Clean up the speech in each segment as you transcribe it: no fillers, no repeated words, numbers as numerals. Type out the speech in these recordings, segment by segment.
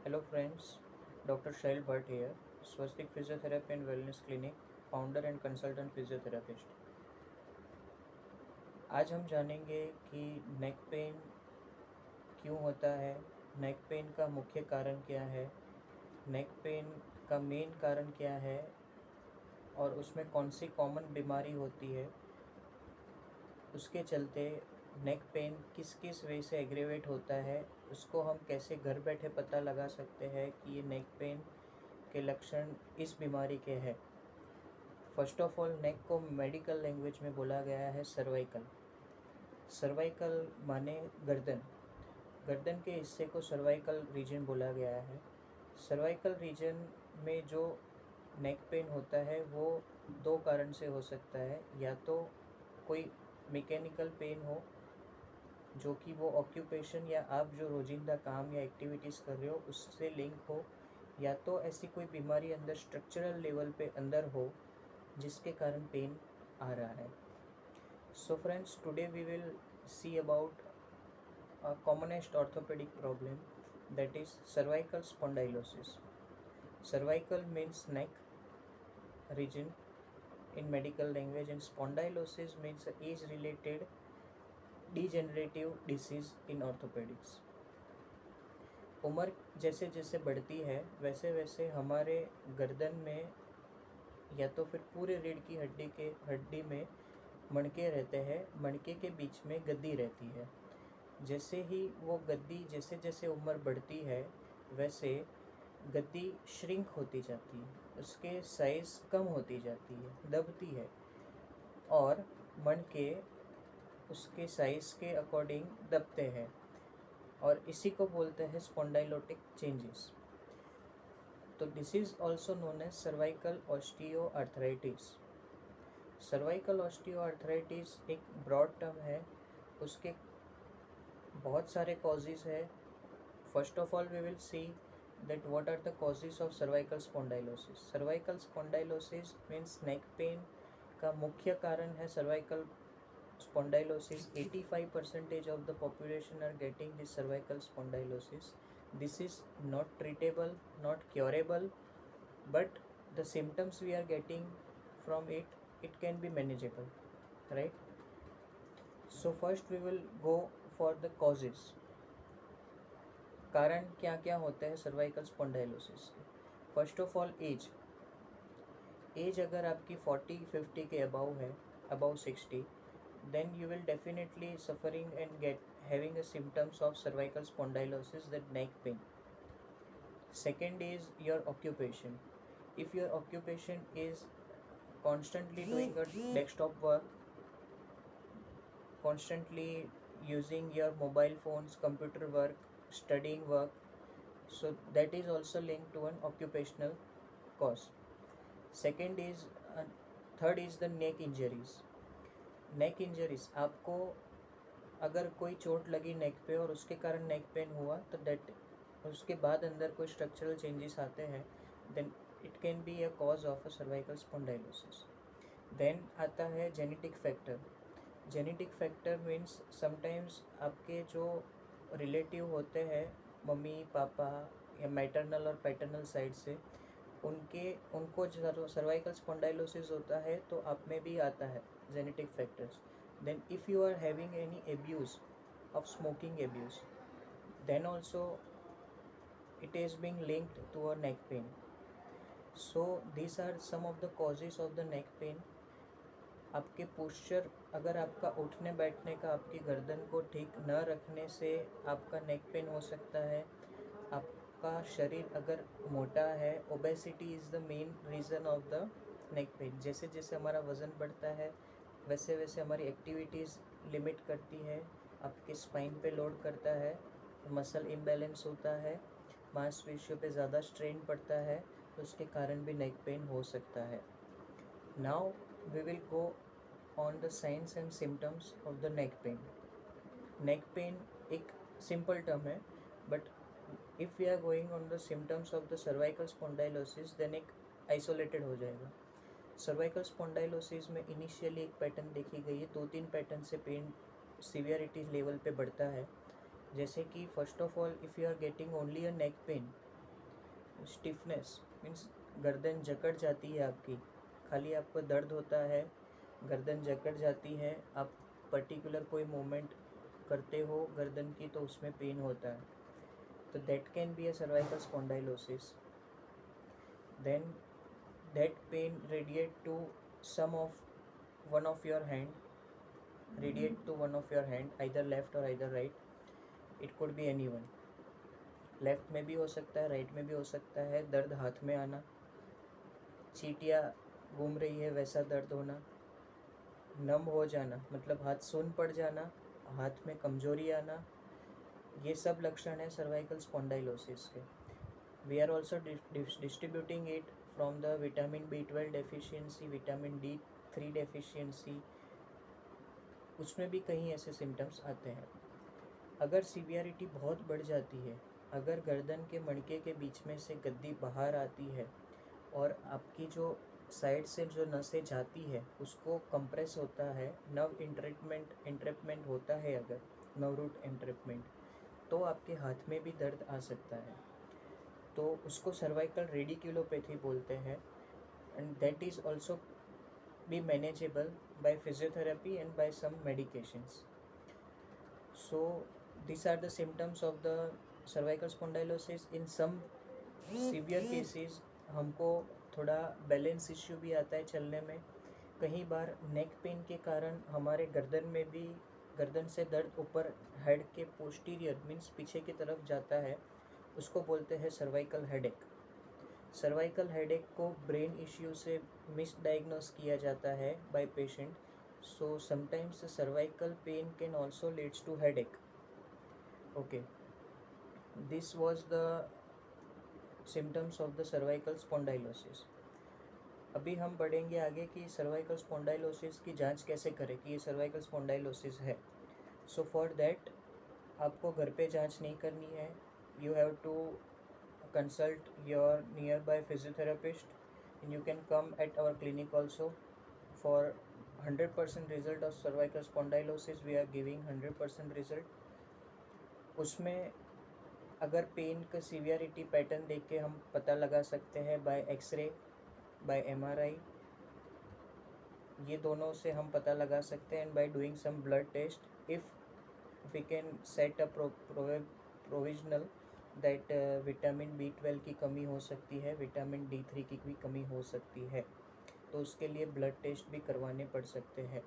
Hello friends, Dr. Shail Bhatt here, Swastik Physiotherapy and Wellness Clinic, founder and consultant physiotherapist. आज हम जानेंगे कि neck pain क्यों होता है, नेक पेन का मुख्य कारण क्या है, नेक पेन का मेन कारण क्या है और उसमें कौन सी कॉमन बीमारी होती है, उसके चलते नेक पेन किस किस वे से एग्रेवेट होता है, उसको हम कैसे घर बैठे पता लगा सकते हैं कि ये नेक पेन के लक्षण इस बीमारी के हैं। फर्स्ट ऑफ ऑल, नेक को मेडिकल लैंग्वेज में बोला गया है सर्वाइकल। सर्वाइकल माने गर्दन, गर्दन के हिस्से को सर्वाइकल रीजन बोला गया है। सर्वाइकल रीजन में जो नेक पेन होता है वो दो कारण से हो सकता है, या तो कोई मैकेनिकल पेन हो जो कि वो ऑक्यूपेशन या आप जो रोजिंदा काम या एक्टिविटीज़ कर रहे हो उससे लिंक हो, या तो ऐसी कोई बीमारी अंदर स्ट्रक्चरल लेवल पे अंदर हो जिसके कारण पेन आ रहा है। So friends, today we will see about a commonest orthopedic problem, that is cervical spondylosis. Cervical means neck region in medical language, and spondylosis means age related degenerative disease in orthopedics. उम्र जैसे जैसे बढ़ती है वैसे वैसे हमारे गर्दन में या तो फिर पूरे रीढ़ की हड्डी में मणके रहते हैं, मणके के बीच में गद्दी रहती है। जैसे ही वो गद्दी जैसे जैसे उम्र बढ़ती है वैसे गद्दी श्रिंक होती जाती है, उसके साइज़ कम होती जाती है, दबती है, और मणके उसके साइज़ के अकॉर्डिंग दबते हैं, और इसी को बोलते हैं स्पॉन्डाइलोटिक चेंजेस। तो this is also known as cervical osteoarthritis. Cervical osteoarthritis एक ब्रॉड टर्म है, उसके बहुत सारे कॉजेज़ है। First of all we will see that what are the causes of cervical spondylosis. Cervical spondylosis means neck pain का मुख्य कारण है cervical spondylosis. 85% of the population are getting this cervical spondylosis. This is not treatable, not curable, but the symptoms we are getting from it can be manageable, right? So first we will go for the causes. कारण क्या क्या होते हैं cervical spondylosis के। First of all, age अगर आपकी 40-50 के about है, about 60, then you will definitely suffering and get having a symptoms of cervical spondylosis, that neck pain. Second is your occupation. If your occupation is constantly doing a desktop work, constantly using your mobile phones, computer work, studying work, so that is also linked to an occupational cause. Second is third is the neck injuries. Neck injuries, आपको अगर कोई चोट लगी नेक पे और उसके कारण neck pain हुआ तो दैट उसके बाद अंदर कोई स्ट्रक्चरल चेंजेस आते हैं, then it can be a cause of a cervical spondylosis. Then आता है genetic factor. Genetic factor means sometimes आपके जो रिलेटिव होते हैं, मम्मी पापा या मैटरनल और पैटर्नल साइड से, उनको जो सर्वाइकल स्पॉन्डाइलोसिस होता है तो आप में भी आता है genetic factors. Then if you are having any abuse of smoking abuse, then also it is being linked to a neck pain. So these are some of the causes of the neck pain. आपके posture, अगर आपका उठने बैठने का आपकी गर्दन को ठीक न रखने से आपका नेक पेन हो सकता है. आपका शरीर अगर मोटा है, obesity is the main reason of the neck pain. जैसे जैसे हमारा वज़न बढ़ता है वैसे वैसे हमारी एक्टिविटीज़ लिमिट करती है, आपके स्पाइन पे लोड करता है, मसल इम्बैलेंस होता है, मांसपेशियों पे ज़्यादा स्ट्रेन पड़ता है, तो उसके कारण भी नेक पेन हो सकता है. Now we will go on the signs and symptoms of the neck pain. Neck pain एक simple term है, but if we are going on the symptoms of the cervical spondylosis, then एक isolated हो जाएगा. Cervical spondylosis में initially एक pattern देखी गई है, 2-3 पैटर्न से पेन सीवियरिटी लेवल पे बढ़ता है. जैसे कि first of all, if you are getting only a neck pain, stiffness means गर्दन जकड़ जाती है आपकी, खाली आपको दर्द होता है, गर्दन जकड़ जाती है, आप पर्टिकुलर कोई मूवमेंट करते हो गर्दन की तो उसमें पेन होता है, तो that can be a cervical spondylosis. Then that pain radiate to some of one of your hand, radiate to one of your hand, either left और either right, it could be any one. Left में भी हो सकता है, right में भी हो सकता है. दर्द हाथ में आना, चींटियाँ घूम रही है वैसा दर्द होना, नम हो जाना मतलब हाथ सुन्न पड़ जाना, हाथ में कमजोरी आना, ये सब लक्षण है सर्वाइकल स्पॉन्डाइलोसिस के. We are also distributing it from the vitamin B12 deficiency, vitamin D3 deficiency, उसमें भी कहीं ऐसे सिम्टम्स आते हैं. अगर सीवियरिटी बहुत बढ़ जाती है, अगर गर्दन के मणके के बीच में से गद्दी बाहर आती है और आपकी जो साइड से जो नसें जाती है उसको कंप्रेस होता है, नर्व इंट्रैपमेंट होता है, अगर नर्व रूट इंट्रैपमेंट, तो आपके हाथ में भी दर्द आ सकता है. तो उसको सर्वाइकल रेडिकुलोपैथी बोलते हैं. And that is also be manageable by physiotherapy and by some medications. So these are the symptoms of the cervical spondylosis. In some severe cases हमको थोड़ा बैलेंस इश्यू भी आता है चलने में. कई बार नेक पेन के कारण हमारे गर्दन में भी, गर्दन से दर्द ऊपर हेड के पोस्टीरियर मीन्स पीछे की तरफ जाता है, उसको बोलते हैं सर्वाइकल हेडेक. सर्वाइकल हेडेक को ब्रेन इश्यू से मिसडाइग्नोस किया जाता है by patient. So sometimes cervical pain can also leads to headache. Okay, this was the symptoms of the cervical spondylosis. अभी हम बढ़ेंगे आगे कि सर्वाइकल स्पॉन्डाइलोसिस की जांच कैसे करें कि ये सर्वाइकल स्पॉन्डाइलोसिस है. सो फॉर दैट आपको घर पे जांच नहीं करनी है. You have to consult your nearby physiotherapist and you can come at our clinic also for 100% result of cervical spondylosis. We are giving 100% result. उसमें अगर पेन का सीवियरिटी पैटर्न देख के हम पता लगा सकते हैं बाय एक्सरे, बाय MRI, ये दोनों से हम पता लगा सकते हैं. And by doing some blood test if we can set a provisional that vitamin B12 की कमी हो सकती है, विटामिन D3 की भी कमी हो सकती है, तो उसके लिए ब्लड टेस्ट भी करवाने पड़ सकते हैं.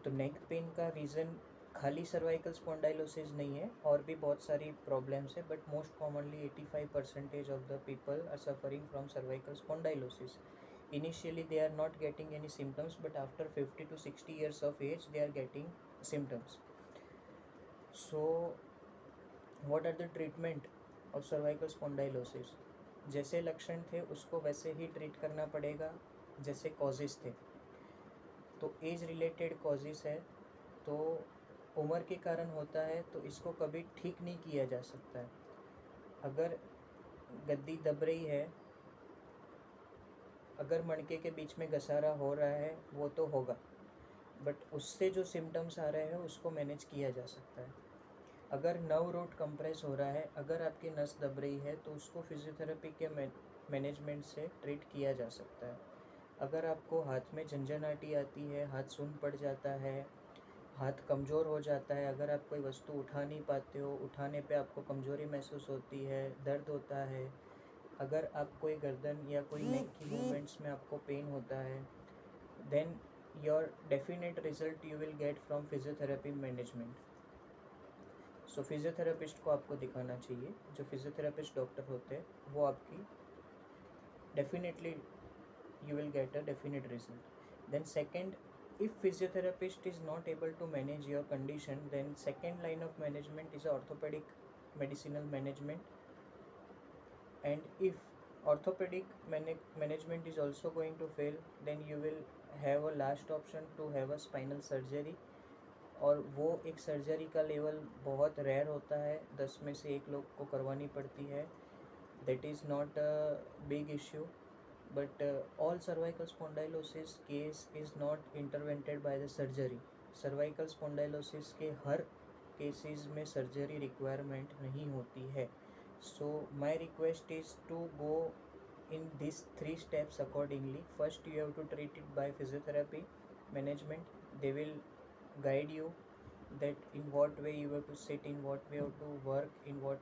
तो नेक पेन का रीज़न खाली सर्वाइकल स्पॉन्डाइलोसिस नहीं है, और भी बहुत सारी प्रॉब्लम्स है, but most commonly 85% of the people are suffering from cervical spondylosis. Initially they are not getting any symptoms, but after 50 to 60 years of age they are getting symptoms. So what are the treatment of cervical spondylosis? जैसे लक्षण थे उसको वैसे ही treat करना पड़ेगा जैसे causes थे. तो एज रिलेटेड कॉजेज़ है, तो उम्र के कारण होता है, तो इसको कभी ठीक नहीं किया जा सकता है. अगर गद्दी दब रही है, अगर मणके के बीच में घसारा हो रहा है वो तो होगा, बट उससे जो सिम्टम्स आ रहे हैं उसको मैनेज किया जा सकता है. अगर नर्व रूट कंप्रेस हो रहा है, अगर आपकी नस दब रही है, तो उसको फिजियोथेरेपी के मैनेजमेंट से ट्रीट किया जा सकता है. अगर आपको हाथ में झंझनाहटी आती है, हाथ सुन्न पड़ जाता है, हाथ कमज़ोर हो जाता है, अगर आप कोई वस्तु उठा नहीं पाते हो, उठाने पे आपको कमज़ोरी महसूस होती है, दर्द होता है, अगर आप कोई गर्दन या कोई नेक की मूवमेंट्स में आपको पेन होता है, then your definite result you will get from physiotherapy management. So physiotherapist को आपको दिखाना चाहिए. जो फिजियोथेरेपिस्ट डॉक्टर होते हैं वो आपकी definitely you will get a definite result. Then second, if physiotherapist is not able to manage your condition, then second line of management is orthopedic medicinal management. And if orthopedic management is also going to fail, then you will have a last option to have a spinal surgery. और वो एक surgery का level बहुत rare होता है, 10 में से 1 लोग को करवानी पड़ती है. That is not a big issue. But all cervical spondylosis case is not intervened by the surgery. Cervical spondylosis के हर केसेस में सर्जरी रिक्वायरमेंट नहीं होती है. So my request is to go in these 3 steps accordingly. First, you have to treat it by physiotherapy management. They will guide you that in what way you have to sit, in what way you have to work, in what